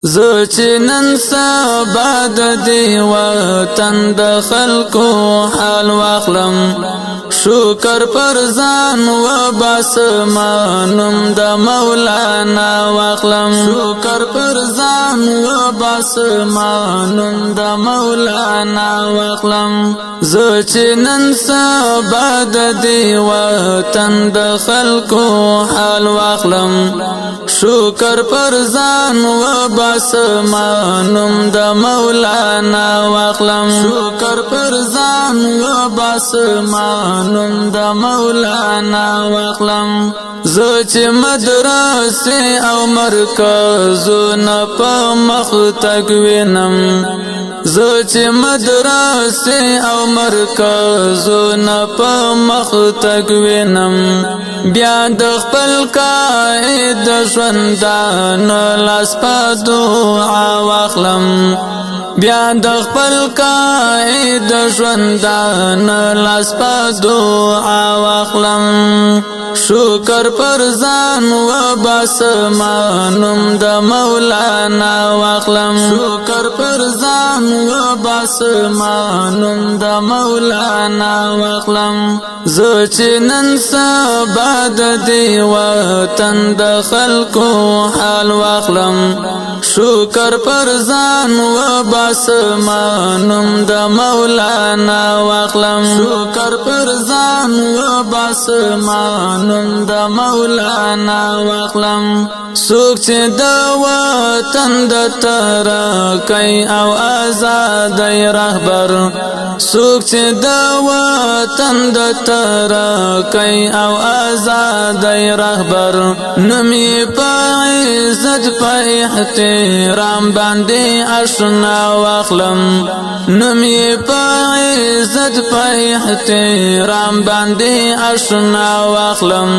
زه چې نن سبا د دې وطن د خلکو حال واخلم شکر پر ځان و باسمانم د مولانا واخلم شکر پر ځان و باسمانم د مولانا واخلم زه چې نن سبا د دې وطن د خلکو حال واخلم شکر پر ځان و باسمانم د مولانا واخلم شکر پر ځان و باسمانم د مولانا واخلم زه چې مدرسې او مرکزونه په مخ تګ وینم زه چې مدرسې او مرکزونه په مخ تګ وینم بیا د خپل قائد ژوندانه لاس په دعا واخلم بیا د خپل قائد ژوندانه لاس په دعا واخلم شکر پر ځان و باسمانم د مولانا واخلم شکر پر ځان و باسمانم د مولانا واخلم زه چې نن سبا د دې وطن د خلکو حال واخلم شکر پر ځان و باسمانم د مولانا واخلم شکر پر ځان و باسمانم د مولانا واخلم څوک چې د وطن د ترقۍ او آزادۍ رهبر څوک چې د وطن د ترقۍ او آزادۍ رهبر نومي په عزت په احترام باندې آشنا واخلم نومي په عزت په احترام باندې آشنا واخلم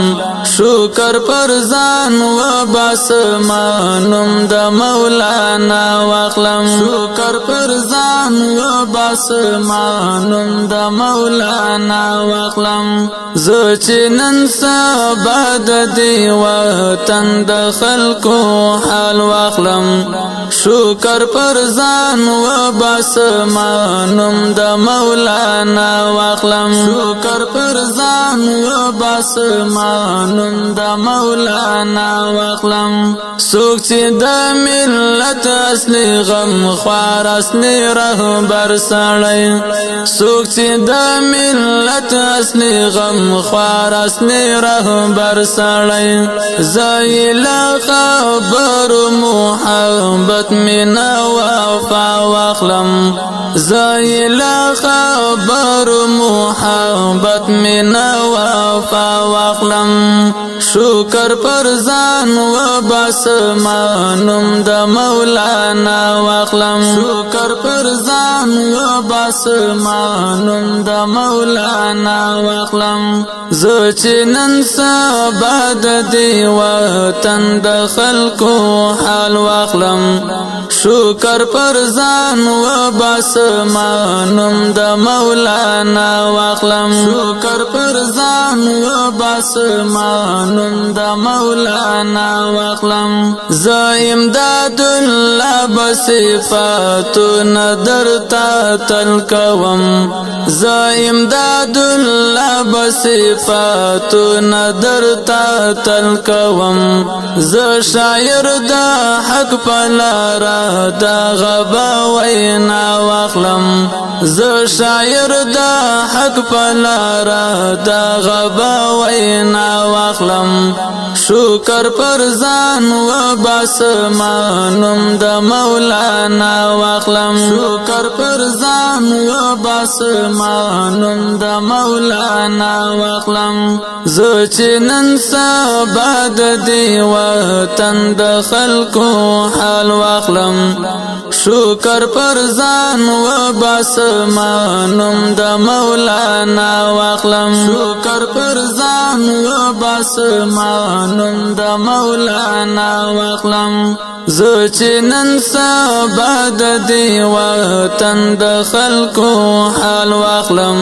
شکر پر ځان و باسمانم د مولانا واخلم شکر پر ځان و باسمانم د مولانا واخلم زه چې نن سبا د دې وطن د خلکو حال واخلم شکر پر ځان و باسمانم د مولانا واخلم شکر پر ځان و باسمانم د مولانا واخلم څوک چې د ملت اصلي غم خوار اصلي رهبر سړی څوک چې د ملت اصلي غم خوار اصلي رهبر سړی زایل خبر محبت مینا وفا واخلم زایل خبر محبت مینا وفا واخلم شکر پر ځان و باسمانم د مولانا واخلم شکر پر ځان و باسمانم د مولانا واخلم زه چې نن سبا د دې وطن د خلکو حال واخلم شکر پر ځان و باسمانم د مولانا واخلم شکر پر ځان و باسمانم د مولانا واخلم زه امداد الله بصفاتونه درته تل کوم زه امداد الله بصفاتونه درته تل کوم زه شاعر د حق په لاره د غبا وینا واخلم زه شاعر د حق په لاره د غبا وینا واخلم شکر پر ځان و باسمانم د مولانا واخلم شکر پر ځان و باسمانم د مولانا واخلم زه چې نن سبا د دې وطن د خلکو حال واخلم شکر پر ځان و باسمانم د مولانا واخلم شکر پر ځان و باسمانم د مولانا واخلم زه چې نن سبا د دې وطن د خلکو حال واخلم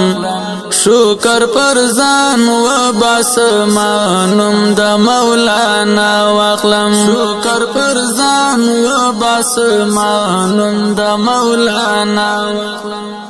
شکر پر ځان و باسمانم د مولانا واخلم شکر پر ځان و باسمانم د مولانا واخلم